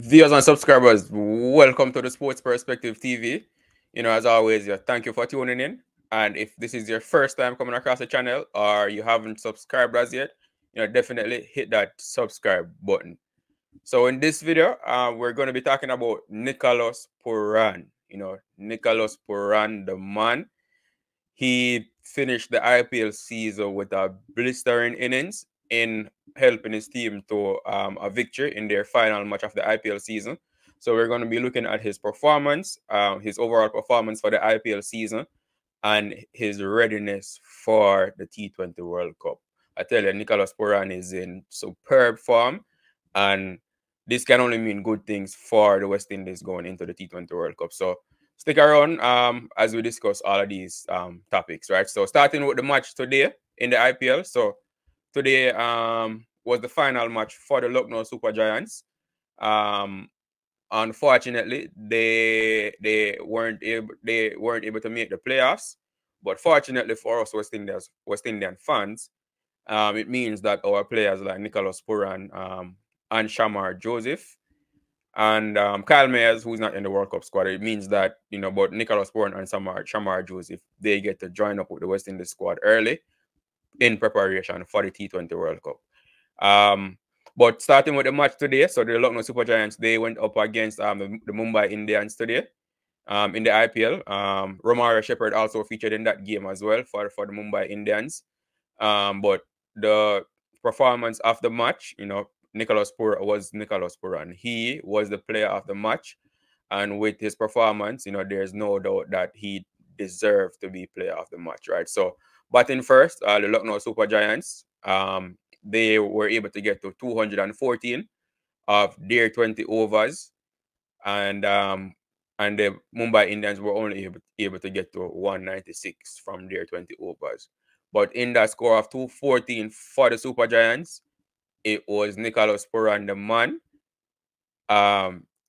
Viewers and subscribers, welcome to the Sports Perspective TV. As always, thank you for tuning in. And if this is your first time coming across the channel or you haven't subscribed as yet, definitely hit that subscribe button. So in this video, we're going to be talking about Nicholas Pooran. Nicholas Pooran, the man. He finished the IPL season with a blistering innings in helping his team to a victory in their final match of the IPL season. So we're going to be looking at his performance, his overall performance for the IPL season, and his readiness for the T20 World Cup. I tell you, Nicholas Pooran is in superb form, and this can only mean good things for the West Indies going into the T20 World Cup. So stick around as we discuss all of these topics, right? So starting with the match today in the IPL. So today was the final match for the Lucknow Super Giants. Unfortunately, they weren't able to make the playoffs. But fortunately for us West Indian fans, it means that our players like Nicholas Pooran and Shamar Joseph and Kyle Mayers, who's not in the World Cup squad, it means that both Nicholas Pooran and Shamar Joseph, they get to join up with the West Indies squad early in preparation for the T20 World Cup. But starting with the match today, so the Lucknow Super Giants, they went up against the Mumbai Indians today in the IPL. Romario Shepherd also featured in that game as well for the Mumbai Indians. But the performance of the match, Nicholas Pooran. He was the player of the match. And with his performance, there's no doubt that he deserved to be player of the match, right? So batting first, the Lucknow Super Giants, they were able to get to 214 of their 20 overs, and the Mumbai Indians were only able to get to 196 from their 20 overs. But in that score of 214 for the Super Giants, it was Nicholas Pooran, the man,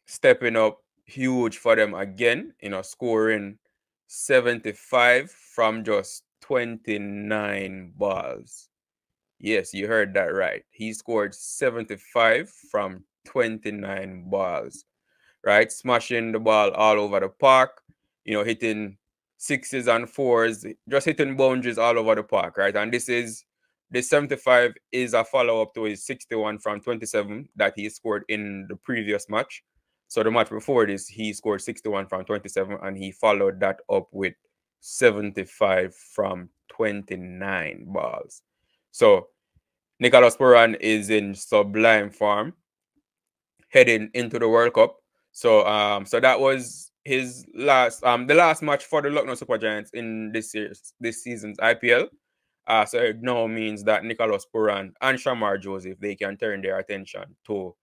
stepping up huge for them again, scoring 75 from just 29 balls. Yes, you heard that right. He scored 75 from 29 balls, right? Smashing the ball all over the park, hitting sixes and fours, just hitting boundaries all over the park, right? And this 75 is a follow-up to his 61 from 27 that he scored in the previous match. So the match before this, he scored 61 from 27, and he followed that up with 75 from 29 balls. So Nicholas Pooran is in sublime form heading into the World Cup. So so that was his the last match for the Lucknow Super Giants in this season's IPL. So it now means that Nicholas Pooran and Shamar Joseph, they can turn their attention to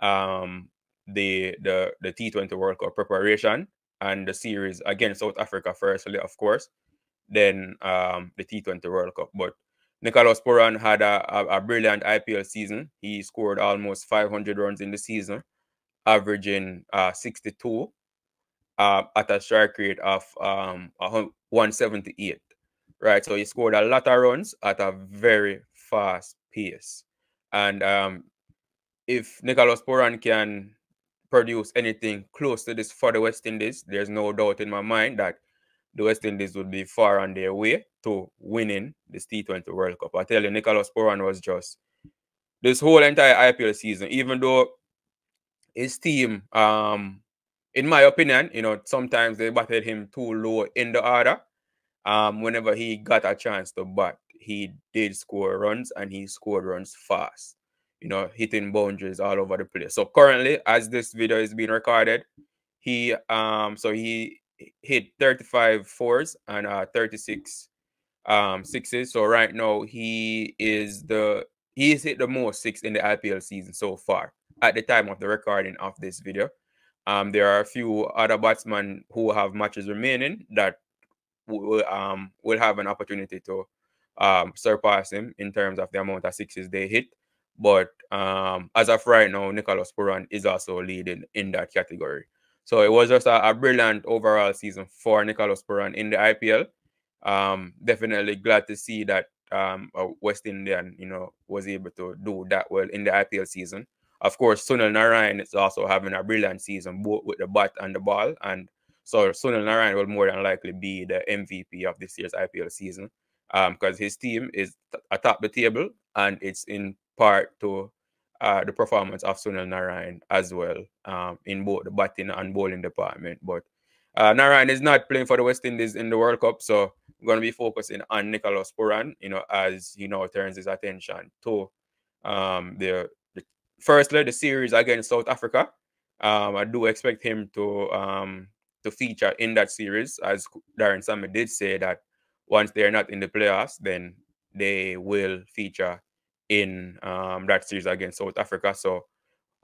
the T20 World Cup preparation and the series against South Africa firstly, of course, then the T20 World Cup. But Nicholas Pooran had a brilliant IPL season. He scored almost 500 runs in the season, averaging 62 at a strike rate of 178. Right, so he scored a lot of runs at a very fast pace. And if Nicholas Pooran can produce anything close to this for the West Indies, there's no doubt in my mind that the West Indies would be far on their way to winning this T20 World Cup. I tell you, Nicholas Pooran was just this whole entire IPL season, even though his team, in my opinion, sometimes they batted him too low in the order. Whenever he got a chance to bat, he did score runs, and he scored runs fast, hitting boundaries all over the place. So currently, as this video is being recorded, he hit 35 fours and 36 sixes. So right now he's hit the most six in the IPL season so far at the time of the recording of this video. There are a few other batsmen who have matches remaining that will have an opportunity to surpass him in terms of the amount of sixes they hit. But as of right now, Nicholas Pooran is also leading in that category. So it was just a brilliant overall season for Nicholas Pooran in the IPL. Definitely glad to see that West Indian, was able to do that well in the IPL season. Of course, Sunil Narayan is also having a brilliant season, both with the bat and the ball. And so Sunil Narayan will more than likely be the MVP of this year's IPL season, because his team is atop the table, and it's in part to the performance of Sunil Narayan as well, in both the batting and bowling department. But Narayan is not playing for the West Indies in the World Cup, so we're going to be focusing on Nicholas Puran, as he now turns his attention to the firstly the series against South Africa. I do expect him to feature in that series, as Darren Sammy did say that once they're not in the playoffs, then they will feature in that series against South Africa. So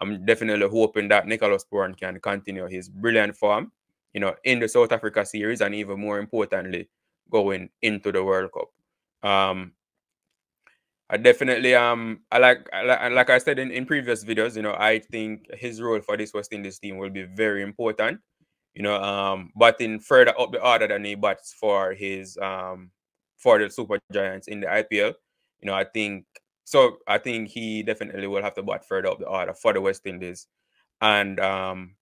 I'm definitely hoping that Nicholas Puran can continue his brilliant form, in the South Africa series, and even more importantly, going into the World Cup. I definitely like I said in previous videos, I think his role for this West Indies team will be very important. Batting further up the order than he bats for his for the Super Giants in the IPL. I think so. I think he definitely will have to bat further up the order for the West Indies, and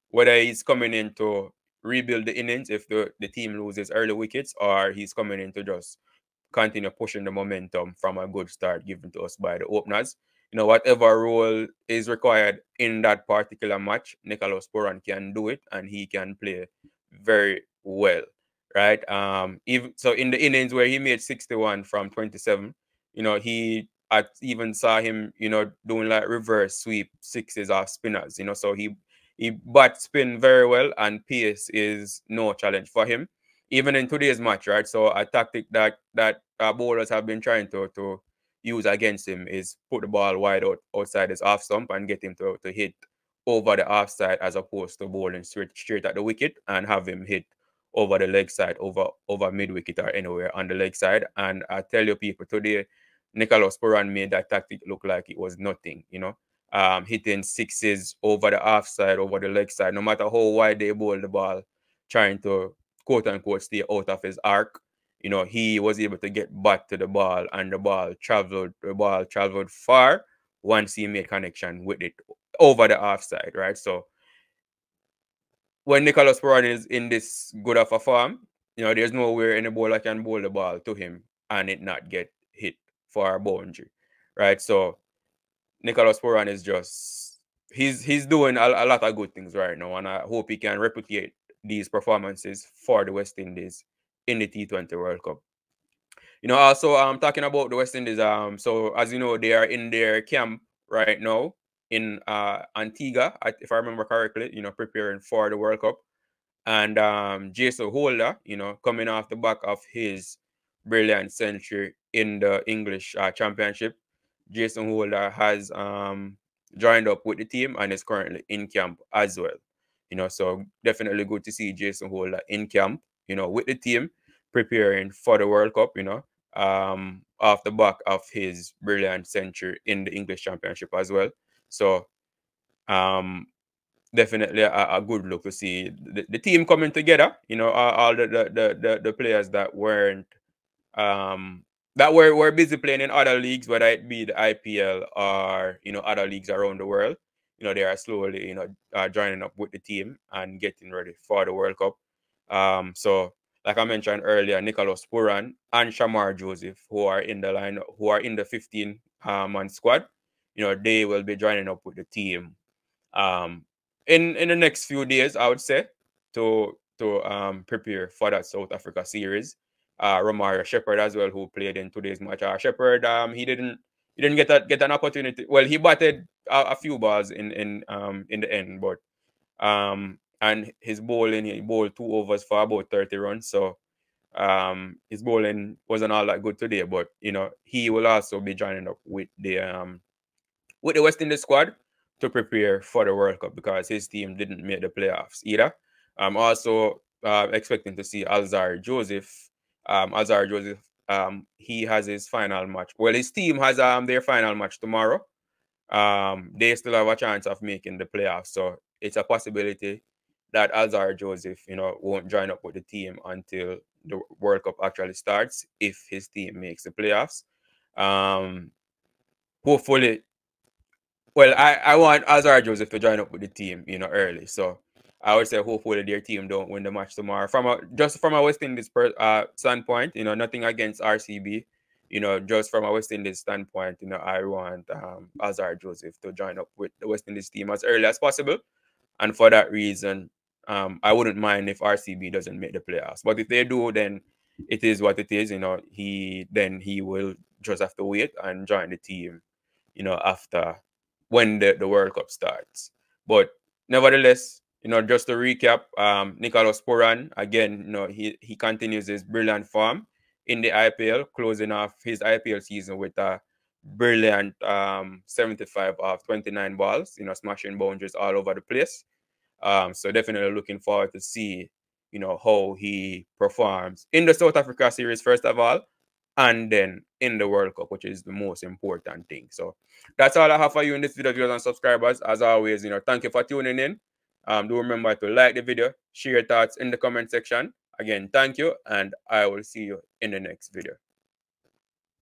whether he's coming in to rebuild the innings if the team loses early wickets, or he's coming in to just continue pushing the momentum from a good start given to us by the openers. Whatever role is required in that particular match, Nicholas Puran can do it, and he can play very well, right? Even so, in the innings where he made 61 from 27, I even saw him, doing like reverse sweep sixes off spinners. So he bat spin very well, and pace is no challenge for him even in today's match, right? So a tactic that bowlers have been trying to use against him is put the ball wide outside his off stump and get him to hit over the offside, as opposed to bowling straight at the wicket and have him hit over the leg side, over mid wicket or anywhere on the leg side. And I tell you people, today Nicholas Puran made that tactic look like it was nothing, hitting sixes over the offside, over the leg side, no matter how wide they bowl the ball, trying to quote unquote stay out of his arc. He was able to get back to the ball, and the ball traveled far once he made connection with it over the offside, right? So when Nicholas Puran is in this good of a form, there's nowhere any bowler can bowl the ball to him and it not get hit for a boundary, right? So Nicholas Puran is just he's doing a lot of good things right now, and I hope he can replicate these performances for the West Indies in the T20 World Cup. Also talking about the West Indies, so as you know, they are in their camp right now in Antigua, if I remember correctly, preparing for the World Cup. And Jason Holder, coming off the back of his brilliant century in the English Championship, Jason Holder has joined up with the team and is currently in camp as well. So definitely good to see Jason Holder in camp, with the team preparing for the World Cup, off the back of his brilliant century in the English Championship as well. So definitely a good look to see the team coming together. All the players that weren't were busy playing in other leagues, whether it be the IPL or other leagues around the world. They are slowly joining up with the team and getting ready for the World Cup. So like I mentioned earlier, Nicholas Puran and Shamar Joseph, who are in the 15-man squad, they will be joining up with the team in the next few days, I would say, to prepare for that South Africa series. Romario Shepherd as well, who played in today's match. Shepherd, he didn't get an opportunity. Well, he batted a few balls in the end, but and his bowling, he bowled 2 overs for about 30 runs. So his bowling wasn't all that good today, but he will also be joining up with the West Indies squad to prepare for the World Cup, because his team didn't make the playoffs either. I'm also expecting to see Alzarri Joseph. Alzarri Joseph, he has his final match. Well, his team has their final match tomorrow. They still have a chance of making the playoffs, so it's a possibility that Alzarri Joseph, won't join up with the team until the World Cup actually starts, if his team makes the playoffs. Hopefully Well, I want Azar Joseph to join up with the team, you know, early. So I would say hopefully their team don't win the match tomorrow. From a West Indies standpoint, you know, nothing against RCB. You know, just from a West Indies standpoint, you know, I want Azar Joseph to join up with the West Indies team as early as possible. And for that reason, I wouldn't mind if RCB doesn't make the playoffs. But if they do, then it is what it is. You know, he will just have to wait and join the team, you know, after when the World Cup starts. But nevertheless, you know, just to recap, Nicholas Puran, again, you know, he continues his brilliant form in the IPL, closing off his IPL season with a brilliant 75 of 29 balls, you know, smashing boundaries all over the place. So definitely looking forward to see, you know, how he performs in the South Africa series, first of all, and then in the World Cup, which is the most important thing. So that's all I have for you in this video, viewers and subscribers. As always, you know, thank you for tuning in. Do remember to like the video, share your thoughts in the comment section. Again, thank you, and I will see you in the next video.